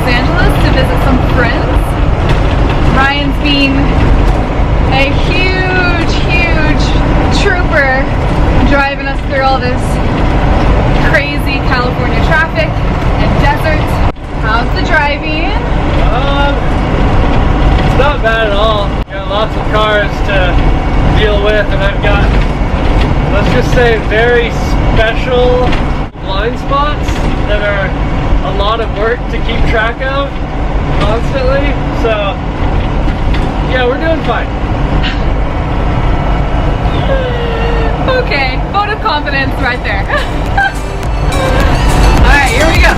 Angeles to visit some friends. Ryan's been a huge trooper driving us through all this crazy California traffic and desert. How's the driving? It's not bad at all. Got lots of cars to deal with, and I've got, let's just say, very special blind spots that are a lot of work to keep track of constantly. So yeah, we're doing fine. Okay, vote of confidence right there. Alright, here we go.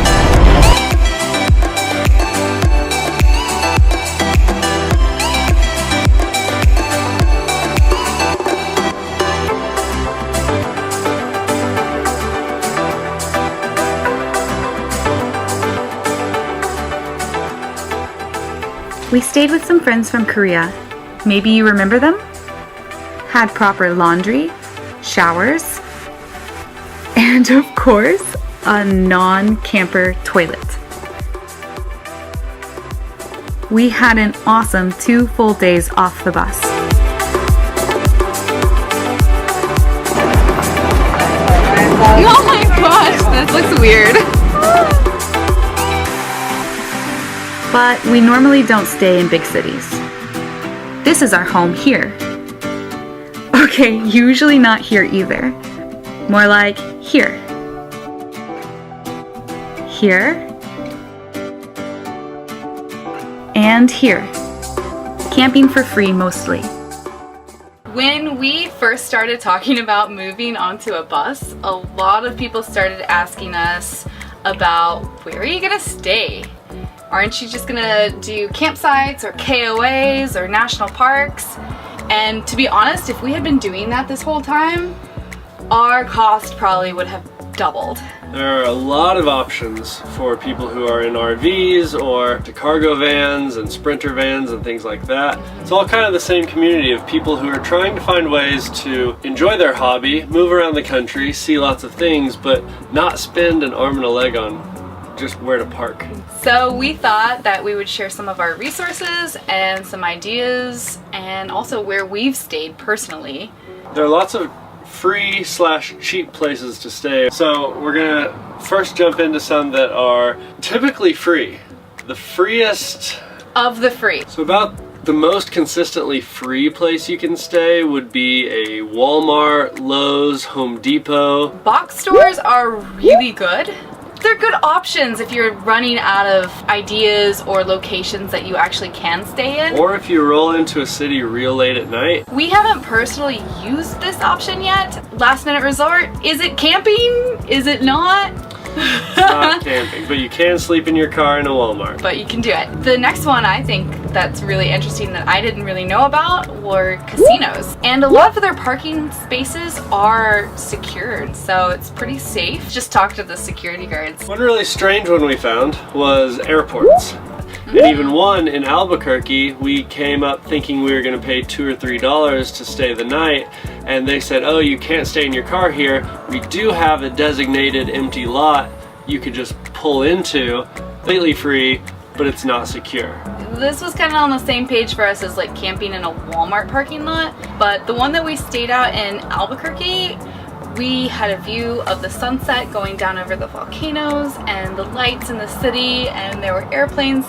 We stayed with some friends from Korea. Maybe you remember them? Had proper laundry, showers, and of course, a non-camper toilet. We had an awesome 2 full days off the bus. Oh my gosh, this looks weird. But we normally don't stay in big cities. This is our home here. Okay, usually not here either. More like here. Here. And here. Camping for free mostly. When we first started talking about moving onto a bus, a lot of people started asking us about, where are you gonna stay? Aren't you just gonna do campsites or KOAs or national parks? And to be honest, if we had been doing that this whole time, our cost probably would have doubled. There are a lot of options for people who are in RVs or to cargo vans and sprinter vans and things like that. It's all kind of the same community of people who are trying to find ways to enjoy their hobby, move around the country, see lots of things, but not spend an arm and a leg on just where to park. So we thought that we would share some of our resources and some ideas, and also where we've stayed personally. There are lots of free/cheap places to stay. So we're gonna first jump into some that are typically free. The freest Of the free. So about the most consistently free place you can stay would be a Walmart, Lowe's, Home Depot. Box stores are really good. They're good options if you're running out of ideas or locations that you actually can stay in. Or if you roll into a city real late at night. We haven't personally used this option yet. Last minute resort. Is it camping? Is it not? It's not camping, but you can sleep in your car in a Walmart. But you can do it. The next one I think that's really interesting that I didn't really know about were casinos. And a lot of their parking spaces are secured, so it's pretty safe. Just talk to the security guards. One really strange one we found was airports. And even one in Albuquerque, we came up thinking we were going to pay $2 or $3 to stay the night, and they said, oh, you can't stay in your car here. We do have a designated empty lot you could just pull into, completely free, but it's not secure. This was kind of on the same page for us as like camping in a Walmart parking lot, but the one that we stayed out in Albuquerque, we had a view of the sunset going down over the volcanoes and the lights in the city, and there were airplanes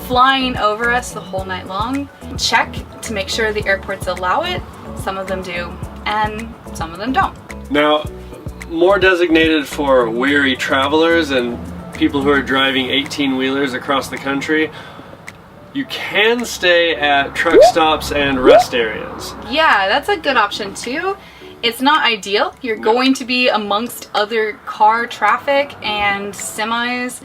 flying over us the whole night long. Check to make sure the airports allow it. Some of them do, and some of them don't. Now, more designated for weary travelers and people who are driving 18-wheelers across the country, you can stay at truck stops and rest areas. Yeah, that's a good option too. It's not ideal. You're going to be amongst other car traffic and semis,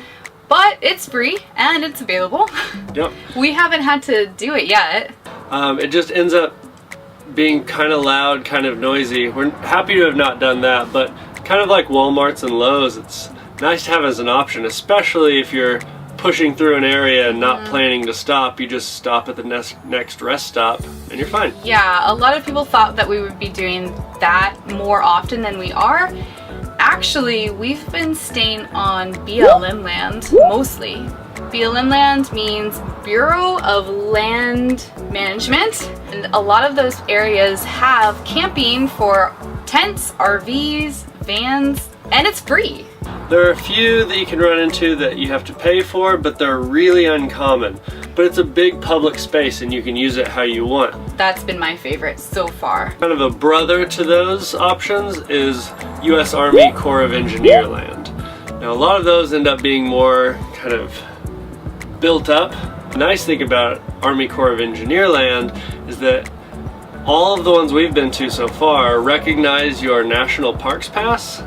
but it's free and it's available. Yep. We haven't had to do it yet. It just ends up being kind of loud, kind of noisy. We're happy to have not done that, but kind of like Walmarts and Lowe's, it's nice to have as an option, especially if you're pushing through an area and not planning to stop. You just stop at the next rest stop and you're fine. Yeah, a lot of people thought that we would be doing that more often than we are. Actually, we've been staying on BLM land mostly. BLM land means Bureau of Land Management, and a lot of those areas have camping for tents, RVs, vans, and it's free. There are a few that you can run into that you have to pay for, but they're really uncommon. But it's a big public space and you can use it how you want. That's been my favorite so far. Kind of a brother to those options is US Army Corps of Engineer land. Now a lot of those end up being more kind of built up. The nice thing about Army Corps of Engineer land is that all of the ones we've been to so far recognize your National Parks Pass.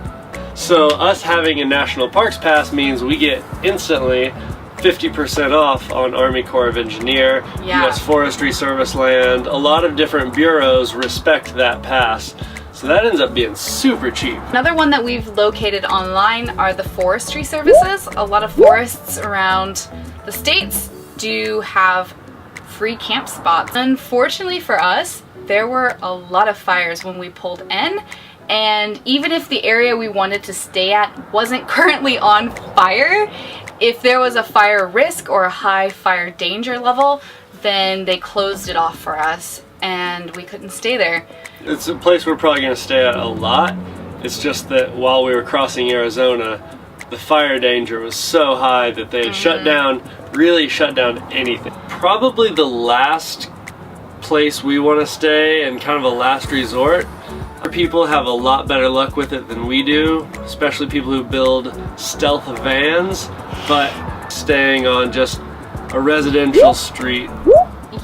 So us having a National Parks Pass means we get instantly 50% off on Army Corps of Engineer, US Forestry Service land. A lot of different bureaus respect that pass. So that ends up being super cheap. Another one that we've located online are the forestry services. A lot of forests around the states do have free camp spots. Unfortunately for us, there were a lot of fires when we pulled in, and even if the area we wanted to stay at wasn't currently on fire, if there was a fire risk or a high fire danger level, then they closed it off for us and we couldn't stay there. It's a place we're probably going to stay at a lot. It's just that while we were crossing Arizona, the fire danger was so high that they had shut down, really shut down anything. Probably the last place we want to stay and kind of a last resort. People have a lot better luck with it than we do, especially people who build stealth vans, but staying on just a residential street.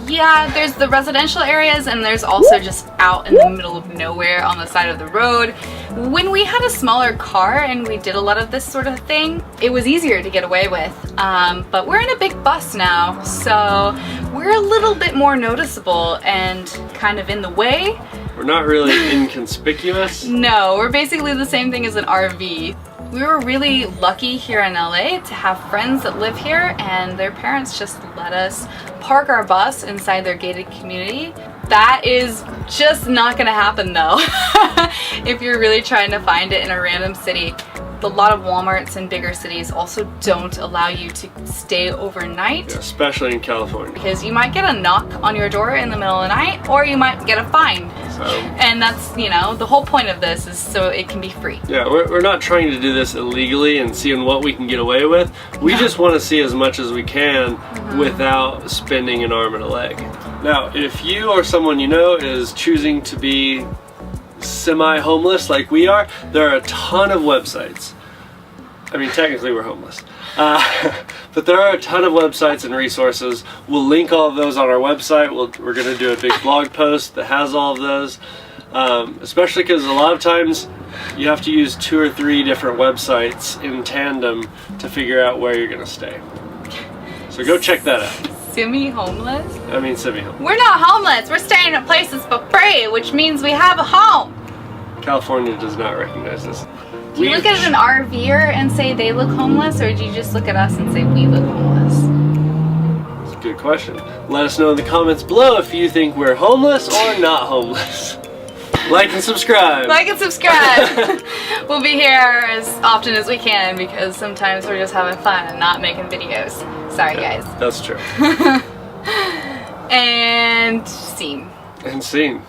Yeah, there's the residential areas and there's also just out in the middle of nowhere on the side of the road. When we had a smaller car and we did a lot of this sort of thing, it was easier to get away with. But we're in a big bus now, so we're a little bit more noticeable and kind of in the way. We're not really inconspicuous. No, we're basically the same thing as an RV. We were really lucky here in LA to have friends that live here, and their parents just let us park our bus inside their gated community. That is just not gonna happen though. If you're really trying to find it in a random city. A lot of Walmarts in bigger cities also don't allow you to stay overnight. Yeah, especially in California. Because you might get a knock on your door in the middle of the night, or you might get a fine. So, and that's, you know, the whole point of this is so it can be free. Yeah, we're not trying to do this illegally and seeing what we can get away with. We just want to see as much as we can without spending an arm and a leg. Now, if you or someone you know is choosing to be semi-homeless like we are, there are a ton of websites. I mean, technically we're homeless. But there are a ton of websites and resources. We'll link all of those on our website. We're going to do a big blog post that has all of those. Especially because a lot of times you have to use 2 or 3 different websites in tandem to figure out where you're going to stay. So go check that out. Semi-homeless? I mean semi-homeless. We're not homeless. We're staying at places for free, which means we have a home. California does not recognize this. Do you look at an RVer and say they look homeless, or do you just look at us and say we look homeless? It's a good question. Let us know in the comments below if you think we're homeless or not homeless. Like and subscribe. Like and subscribe. We'll be here as often as we can because sometimes we're just having fun and not making videos. Sorry, guys. That's true. And scene. And scene.